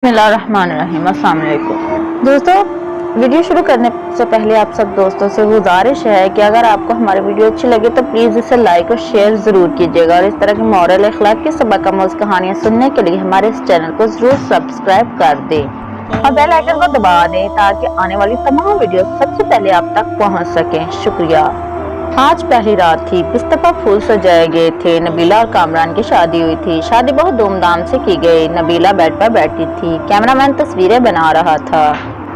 बिस्मिल्लाहिर्रहमानिर्रहीम। अस्सलाम वालेकुम दोस्तों, वीडियो शुरू करने से पहले आप सब दोस्तों से गुजारिश है कि अगर आपको हमारी वीडियो अच्छी लगे तो प्लीज़ इसे लाइक और शेयर ज़रूर कीजिएगा, और इस तरह की मॉरल अखलाक की सबक आमूज़ कहानियाँ सुनने के लिए हमारे इस चैनल को ज़रूर सब्सक्राइब कर दें और बेल आइकन को दबा दें ताकि आने वाली तमाम वीडियो सबसे पहले आप तक पहुँच सकें। शुक्रिया। आज पहली रात थी। बिस्तर पर फूल सजाए गए थे। नबीला और कामरान की शादी हुई थी। शादी बहुत धूमधाम से की गई। नबीला बेड पर बैठी थी। कैमरामैन तस्वीरें बना रहा था।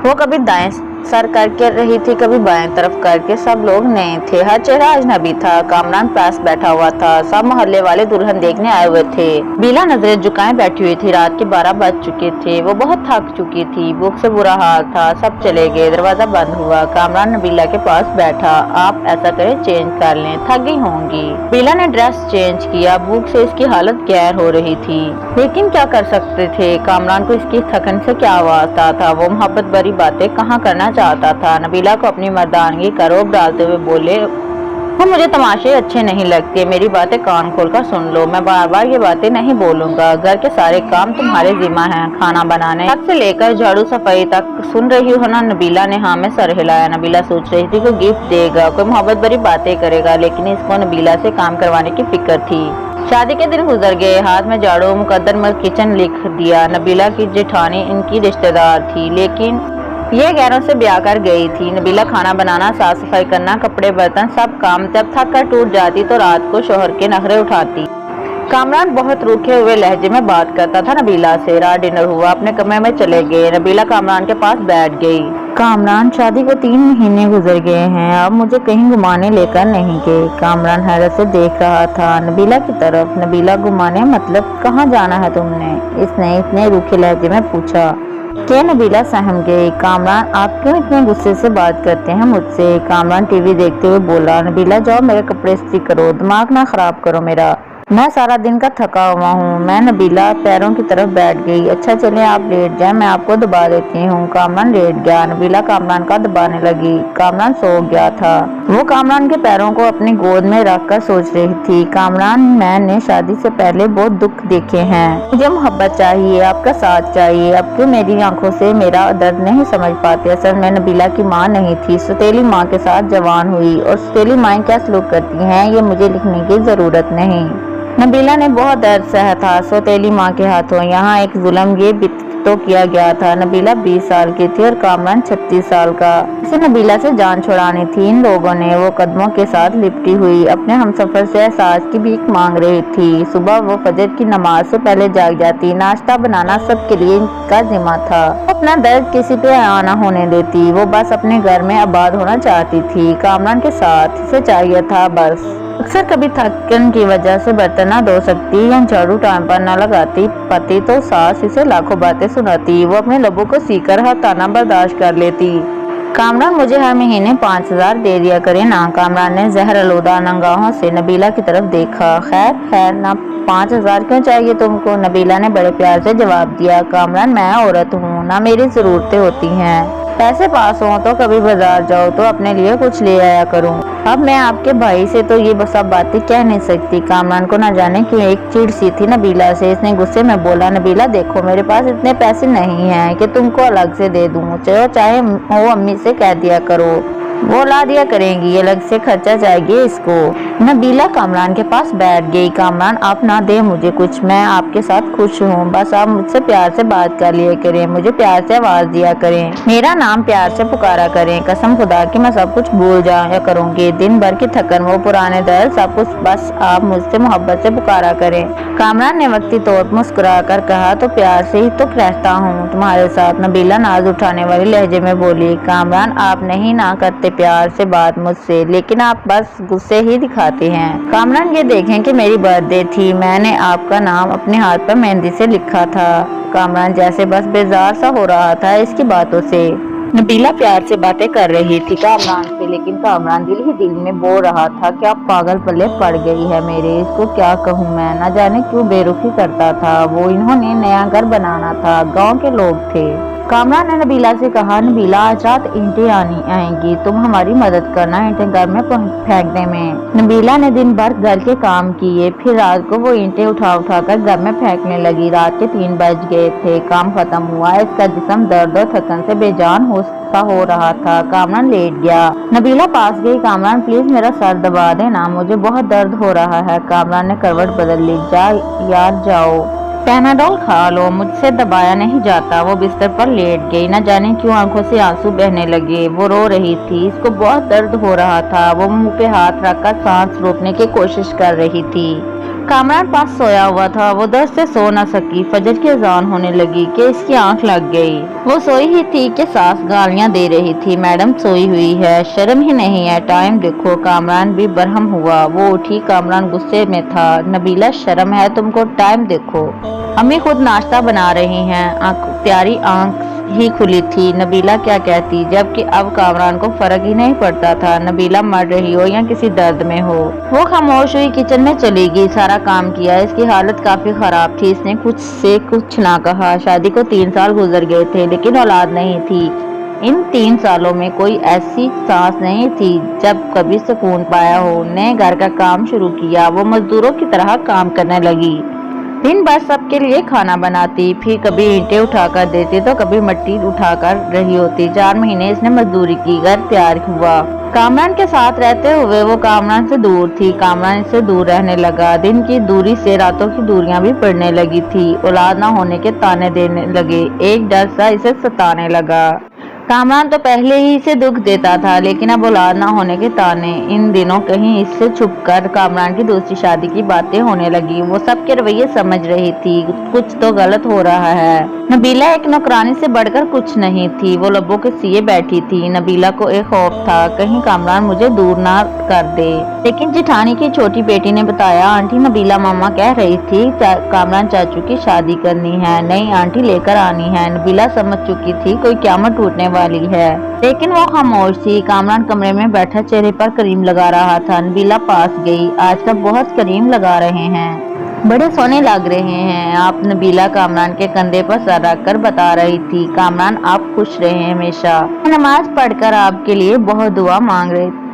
वो कभी दाएं सर करके रही थी, कभी बाएं तरफ करके। सब लोग नए थे, हर चेहरा अजनबी था। कामरान पास बैठा हुआ था। सब मोहल्ले वाले दुल्हन देखने आए हुए थे। बीला नजरें झुकाए बैठी हुई थी। रात के 12 बज चुके थे। वो बहुत थक चुकी थी। भूख से बुरा हाल था। सब चले गए। दरवाजा बंद हुआ। कामरान नबीला के पास बैठा। आप ऐसा करें, चेंज कर लें, थक गई होंगी। बीला ने ड्रेस चेंज किया। भूख से इसकी हालत गैर हो रही थी, लेकिन क्या कर सकते थे। कामरान को इसकी थकन से क्या वास्ता था। वो मोहब्बत भरी बातें कहाँ करना चाहता था। नबीला को अपनी मर्दानगी का रोब डालते हुए बोले, वो मुझे तमाशे अच्छे नहीं लगते। मेरी बातें कान खोलकर सुन लो। मैं बार बार ये बातें नहीं बोलूंगा। घर के सारे काम तुम्हारे जिम्मा हैं, खाना बनाने तक से लेकर झाड़ू सफाई तक। सुन रही हो ना। नबीला ने हाँ में सर हिलाया। नबीला सोच रही थी कोई गिफ्ट देगा, कोई मोहब्बत भरी बातें करेगा, लेकिन इसको नबीला से काम करवाने की फिक्र थी। शादी के दिन गुजर गए। हाथ में झाड़ू, मुकद्दर में किचन लिख दिया। नबीला की जेठानी इनकी रिश्तेदार थी, लेकिन ये गैरों से ब्याह कर गई थी। नबीला खाना बनाना, साफ सफाई करना, कपड़े बर्तन सब काम जब थक कर टूट जाती तो रात को शोहर के नखरे उठाती। कामरान बहुत रूखे हुए लहजे में बात करता था नबीला से। रात डिनर हुआ। अपने कमरे में चले गए। नबीला कामरान के पास बैठ गई। कामरान, शादी को 3 महीने गुजर गए हैं, अब मुझे कहीं घुमाने लेकर नहीं गए। कामरान हैरत से देख रहा था नबीला की तरफ। नबीला, घुमाने मतलब कहाँ जाना है तुमने? इसने इतने रूखे लहजे में पूछा कि नबीला सहम गई। कामरान, आप क्यों इतने गुस्से से बात करते हैं मुझसे? कामरान टीवी देखते हुए बोला। नबीला, जाओ मेरे कपड़े इस्त्री करो, दिमाग ना खराब करो मेरा, मैं सारा दिन का थका हुआ हूँ। मैं नबीला पैरों की तरफ बैठ गई। अच्छा चले आप लेट जाएं, मैं आपको दबा देती हूँ। कामरान लेट गया। नबीला कामरान का दबाने लगी। कामरान सो गया था। वो कामरान के पैरों को अपनी गोद में रखकर सोच रही थी, कामरान, मैंने शादी से पहले बहुत दुख देखे हैं। मुझे मोहब्बत चाहिए, आपका साथ चाहिए। अब क्यों मेरी आंखों से मेरा दर्द नहीं समझ पाते? असल में नबीला की माँ नहीं थी, सौतेली माँ के साथ जवान हुई, और सौतेली माँ क्या सलूक करती हैं ये मुझे लिखने की जरूरत नहीं। नबीला ने बहुत दर्द सहा था सौतेली माँ के हाथों। यहाँ एक जुल्म ये भी तो किया गया था। नबीला 20 साल की थी और कामरान 36 साल का। इसे नबीला से जान छुड़ानी थी इन लोगों ने। वो कदमों के साथ लिपटी हुई अपने हमसफर से एहसास की भीख मांग रही थी। सुबह वो फजर की नमाज से पहले जाग जाती। नाश्ता बनाना सबके लिए इनका जिम्मा था। अपना दर्द किसी पे आना होने देती। वो बस अपने घर में आबाद होना चाहती थी, कामरान के साथ। इसे चाहिए था बस। अक्सर कभी थकन की वजह से बर्तन न धो सकती या झाड़ू टाइम पर न लगाती पाती तो सास इसे लाखों बातें सुनाती। वो अपने लबों को सीकर हर ताना बर्दाश्त कर लेती। कामरान, मुझे हर महीने 5000 दे दिया करे ना। कामरान ने जहर आलूदा निगाहों से नबीला की तरफ देखा। खैर खैर ना, 5000 क्यों चाहिए तुमको? नबीला ने बड़े प्यार से जवाब दिया। कामरान, मैं औरत हूँ ना, मेरी जरूरतें होती हैं। पैसे पास हो तो कभी बाजार जाओ तो अपने लिए कुछ ले आया करूँ। अब मैं आपके भाई से तो ये सब बातें कह नहीं सकती। कामरान को न जाने क्यों एक चिढ़ सी थी नबीला से। इसने गुस्से में बोला, नबीला देखो, मेरे पास इतने पैसे नहीं हैं कि तुमको अलग से दे दूँ। चाहे वो अम्मी से कह दिया करो, वो ला दिया करेंगी। अलग से खर्चा चाहिए इसको। नबीला कामरान के पास बैठ गई। कामरान, आप ना दे मुझे कुछ, मैं आपके साथ खुश हूँ। बस आप मुझसे प्यार से बात कर लिया करें, मुझे प्यार से आवाज दिया करें, मेरा नाम प्यार से पुकारा करें। कसम खुदा की मैं सब कुछ भूल जाया करूँगी। दिन भर की थकन, वो पुराने दर्द, सब कुछ, बस आप मुझसे मोहब्बत से पुकारा करें। कामरान ने वक्ती तौर पर मुस्कुरा कर कहा, तो प्यार से ही तो रहता हूँ तुम्हारे साथ। नबीला नाज उठाने वाले लहजे में बोली। कामरान, आप नहीं ना करते प्यार से बात मुझसे, लेकिन आप बस गुस्से ही दिखाते हैं। कामरान, ये देखें कि मेरी बर्थडे थी, मैंने आपका नाम अपने हाथ पर मेहंदी से लिखा था। कामरान जैसे बस बेजार सा हो रहा था इसकी बातों से। नबीला प्यार से बातें कर रही थी कामरान से, लेकिन कामरान दिल ही दिल में बोल रहा था कि अब पागल पल्ले पड़ गई है मेरे, इसको क्या कहूँ मैं। न जाने क्यों बेरुखी करता था वो। इन्होंने नया घर बनाना था, गांव के लोग थे, कामरान ने नबीला से कहा, नबीला आज रात ईंटें आएंगी, तुम हमारी मदद करना ईंटें घर में फेंकने में। नबीला ने दिन भर घर के काम किए, फिर रात को वो ईंटें उठा कर घर में फेंकने लगी। रात के 3 बज गए थे। काम खत्म हुआ। इसका जिस्म दर्द और थकन से बेजान हो रहा था। कामरान लेट गया। नबीला पास गई। कामरान प्लीज मेरा सर दबा देना, मुझे बहुत दर्द हो रहा है। कामरान ने करवट बदल ली। जा यार जाओ, पैनाडोल खा लो, मुझसे दबाया नहीं जाता। वो बिस्तर पर लेट गई। न जाने क्यों आंखों से आंसू बहने लगे। वो रो रही थी। इसको बहुत दर्द हो रहा था। वो मुंह पे हाथ रखकर सांस रोकने की कोशिश कर रही थी। कामरान पास सोया हुआ था। वो दर्द से सो न सकी। फजर की अजान होने लगी कि इसकी आंख लग गई। वो सोई ही थी कि सास गालियां दे रही थी। मैडम सोई हुई है, शर्म ही नहीं है, टाइम देखो। कामरान भी बरहम हुआ। वो उठी। कामरान गुस्से में था। नबीला शर्म है तुमको, टाइम देखो। अम्मी खुद नाश्ता बना रही हैं। प्यारी आंख ही खुली थी। नबीला क्या कहती, जबकि अब कामरान को फर्क ही नहीं पड़ता था नबीला मर रही हो या किसी दर्द में हो। वो खामोश हुई, किचन में चली गई। सारा काम किया। इसकी हालत काफी खराब थी। इसने कुछ ना कहा। शादी को 3 साल गुजर गए थे, लेकिन औलाद नहीं थी। इन 3 सालों में कोई ऐसी सांस नहीं थी जब कभी सुकून पाया हो। ने घर का काम शुरू किया। वो मजदूरों की तरह काम करने लगी। दिन भर सबके लिए खाना बनाती, फिर कभी ईंटें उठाकर देती तो कभी मिट्टी उठाकर रही होती। 4 महीने इसने मजदूरी की। घर तैयार हुआ। कामरान के साथ रहते हुए वो कामरान से दूर थी। कामरान इससे दूर रहने लगा। दिन की दूरी से रातों की दूरियां भी पड़ने लगी थी। औलाद न होने के ताने देने लगे। एक डर सा इसे सताने लगा। कामरान तो पहले ही इसे दुख देता था, लेकिन अब औलाद ना होने के ताने। इन दिनों कहीं इससे छुपकर कामरान की दूसरी शादी की बातें होने लगी। वो सबके रवैये समझ रही थी, कुछ तो गलत हो रहा है। नबीला एक नौकरानी से बढ़कर कुछ नहीं थी। वो लब्बों के सिए बैठी थी। नबीला को एक खौफ था, कहीं कामरान मुझे दूर ना कर दे। लेकिन जेठानी की छोटी बेटी ने बताया, आंटी नबीला मामा कह रही थी कामरान चाचू की शादी करनी है, नई आंटी लेकर आनी है। नबीला समझ चुकी थी कोई क़यामत टूटने वाली है, लेकिन वो खामोश थी। कामरान कमरे में बैठा चेहरे पर क्रीम लगा रहा था। नबीला पास गई। आजकल बहुत क्रीम लगा रहे हैं, बड़े सोने लग रहे हैं आप। नबीला कामरान के कंधे पर सर रखकर बता रही थी, कामरान आप खुश रहे हमेशा। नमाज पढ़कर आपके लिए बहुत दुआ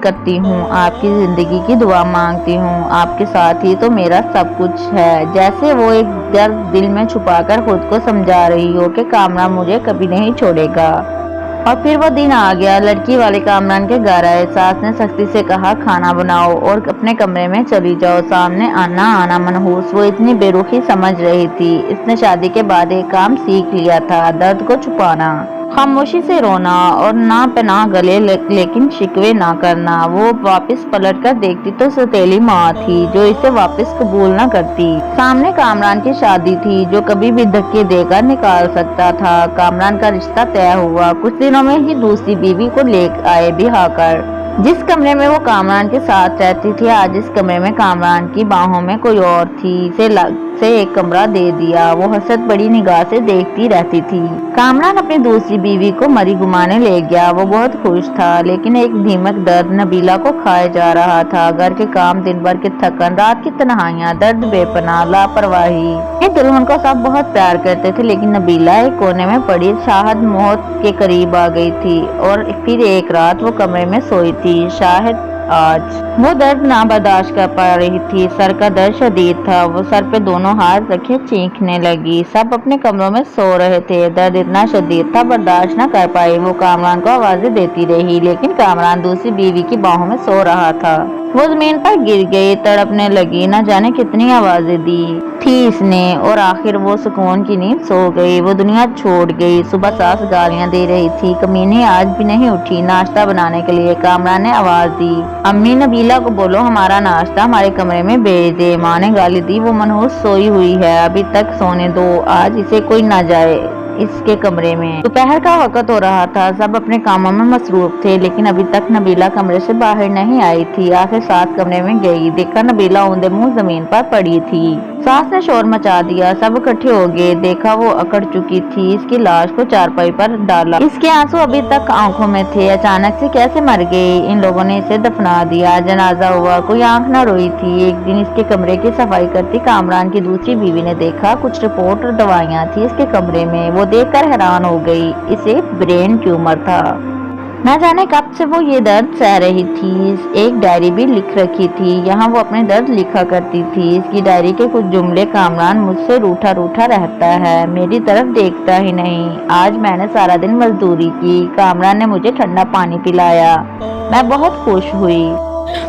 करती हूँ, आपकी जिंदगी की दुआ मांगती हूँ। आपके साथ ही तो मेरा सब कुछ है। जैसे वो एक दर्द दिल में छुपाकर खुद को समझा रही हो कि कामरान मुझे कभी नहीं छोड़ेगा। और फिर वो दिन आ गया। लड़की वाले कामरान के घर आए। सास ने सख्ती से कहा, खाना बनाओ और अपने कमरे में चली जाओ। सामने आना मनहूस। वो इतनी बेरुखी समझ रही थी। इसने शादी के बाद एक काम सीख लिया था, दर्द को छुपाना, खामोशी से रोना और ना पनाह गले लेकिन शिकवे ना करना। वो वापस पलट कर देखती तो सौतेली माँ थी जो इसे वापस कबूल न करती। सामने कामरान की शादी थी जो कभी भी धक्के देकर निकाल सकता था। कामरान का रिश्ता तय हुआ। कुछ दिनों में ही दूसरी बीवी को ले आए बिहा कर। जिस कमरे में वो कामरान के साथ रहती थी, आज इस कमरे में कामरान की बाहों में कोई और थी। से एक कमरा दे दिया। वो हसरत बड़ी निगाह से देखती रहती थी। कामरान अपनी दूसरी बीवी को मरी घुमाने ले गया। वो बहुत खुश था, लेकिन एक धीमक दर्द नबीला को खाए जा रहा था। घर के काम, दिन भर की थकन, रात की तन्हाइयां, दर्द बेपनाह, लापरवाही। ये दुल्हन को सब बहुत प्यार करते थे, लेकिन नबीला एक कोने में पड़ी शाहद मौत के करीब आ गई थी। और फिर एक रात वो कमरे में सोई थी। शायद आज वो दर्द ना बर्दाश्त कर पा रही थी। सर का दर्द शदीद था। वो सर पे दोनों हाथ रखे चीखने लगी। सब अपने कमरों में सो रहे थे। दर्द इतना शदीद था, बर्दाश्त न कर पाई। वो कामरान को आवाजें देती रही, लेकिन कामरान दूसरी बीवी की बाहों में सो रहा था। वो जमीन पर गिर गई, तड़पने लगी। न जाने कितनी आवाजें दी थी इसने, और आखिर वो सुकून की नींद सो गई। वो दुनिया छोड़ गई। सुबह सास गालियां दे रही थी। कमीनी आज भी नहीं उठी नाश्ता बनाने के लिए। कामरान ने आवाज दी, अम्मी नबीला को बोलो हमारा नाश्ता हमारे कमरे में भेज दे। माँ ने गाली दी, वो मनहूस सोई हुई है, अभी तक सोने दो, आज इसे कोई ना जाए इसके कमरे में। दोपहर का वक्त हो रहा था। सब अपने कामों में मसरूफ थे, लेकिन अभी तक नबीला कमरे से बाहर नहीं आई थी। आखिर सास कमरे में गई। देखा नबीला औंधे मुंह जमीन पर पड़ी थी। सास ने शोर मचा दिया। सब इकट्ठे हो गए। देखा वो अकड़ चुकी थी। इसकी लाश को चारपाई पर डाला। इसके आंसू अभी तक आंखों में थे। अचानक से कैसे मर गई? इन लोगों ने इसे दफना दिया। जनाजा हुआ। कोई आंख न रोई थी। एक दिन इसके कमरे की सफाई करती कामरान की दूसरी बीवी ने देखा कुछ रिपोर्ट और दवाइयाँ थी इसके कमरे में। वो को देखकर हैरान हो गई। इसे ब्रेन ट्यूमर था। न जाने कब से वो ये दर्द सह रही थी। एक डायरी भी लिख रखी थी, यहाँ वो अपने दर्द लिखा करती थी। इसकी डायरी के कुछ जुमले, कामरान मुझसे रूठा रूठा रहता है, मेरी तरफ देखता ही नहीं। आज मैंने सारा दिन मजदूरी की, कामरान ने मुझे ठंडा पानी पिलाया, मैं बहुत खुश हुई।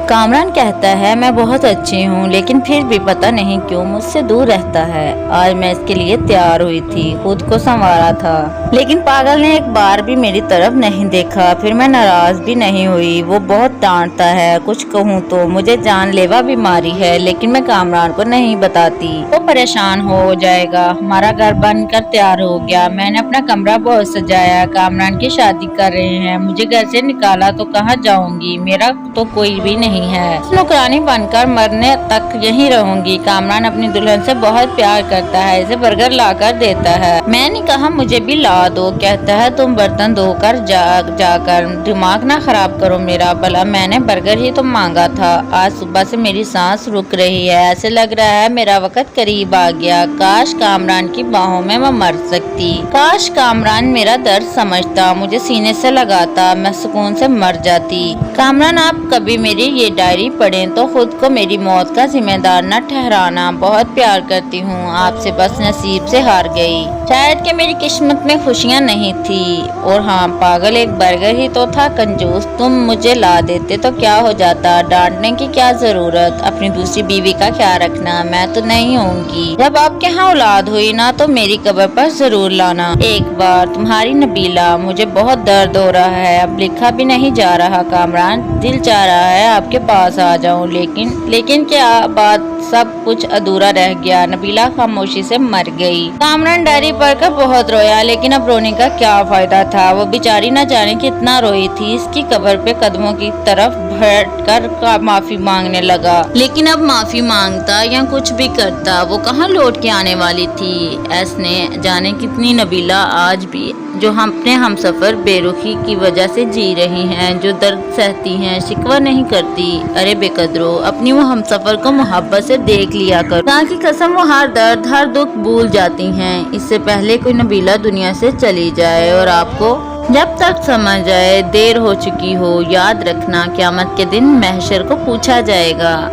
कामरान कहता है मैं बहुत अच्छी हूँ, लेकिन फिर भी पता नहीं क्यों मुझसे दूर रहता है। आज मैं इसके लिए तैयार हुई थी, खुद को संवारा था, लेकिन पागल ने एक बार भी मेरी तरफ नहीं देखा। फिर मैं नाराज भी नहीं हुई। वो बहुत डांटता है, कुछ कहूँ तो मुझे जानलेवा बीमारी है, लेकिन मैं कामरान को नहीं बताती, वो परेशान हो जाएगा। हमारा घर बनकर तैयार हो गया। मैंने अपना कमरा बहुत सजाया। कामरान की शादी कर रहे हैं, मुझे घर से निकाला तो कहाँ जाऊंगी, मेरा तो कोई भी नहीं है। नौकरानी बनकर मरने तक यहीं रहूंगी। कामरान अपनी दुल्हन से बहुत प्यार करता है, इसे बर्गर लाकर देता है। मैंने कहा मुझे भी ला दो। कहता है तुम बर्तन धोकर जाकर दिमाग ना खराब करो मेरा, भला मैंने बर्गर ही तो मांगा था। आज सुबह से मेरी सांस रुक रही है, ऐसे लग रहा है मेरा वक्त करीब आ गया। काश कामरान की बाहों में मैं मर सकती, काश कामरान मेरा दर्द समझता, मुझे सीने से लगाता, मैं सुकून से मर जाती। कामरान आप कभी मेरी ये डायरी पढ़ें तो खुद को मेरी मौत का जिम्मेदार न ठहराना। बहुत प्यार करती हूँ आपसे, बस नसीब से हार गई। शायद कि मेरी किस्मत में खुशियाँ नहीं थी। और हाँ, पागल एक बर्गर ही तो था, कंजूस। तुम मुझे ला देते तो क्या हो जाता, डांटने की क्या जरूरत। अपनी दूसरी बीवी का ख्याल रखना, मैं तो नहीं होंगी। जब आपके यहाँ औलाद हुई ना तो मेरी कब्र पर जरूर लाना एक बार। तुम्हारी नबीला। मुझे बहुत दर्द हो रहा है, अब लिखा भी नहीं जा रहा कामरान, दिल चाह रहा है आपके पास आ जाऊं, लेकिन क्या बात, सब कुछ अधूरा रह गया। नबीला खामोशी से मर गई। कामरान डायरी पढ़कर बहुत रोया, लेकिन अब रोने का क्या फायदा था। वो बेचारी न जाने कितना रोई थी। इसकी कब्र पे कदमों की तरफ बैठकर माफी मांगने लगा, लेकिन अब माफी मांगता या कुछ भी करता, वो कहाँ लौट के आने वाली थी। ऐसने जाने कितनी नबीला आज भी जो अपने हमसफर बेरुखी की वजह से जी रही हैं, जो दर्द सहती हैं, शिकवा नहीं करती। अरे बेकदरो, अपनी वो हमसफर को मोहब्बत से देख लिया कर, ताकि कसम वो हर दर्द हर दुख भूल जाती हैं, इससे पहले कोई नबीला दुनिया से चली जाए। और आपको जब तक समझ आए देर हो चुकी हो। याद रखना, क़यामत के दिन महशर को पूछा जाएगा।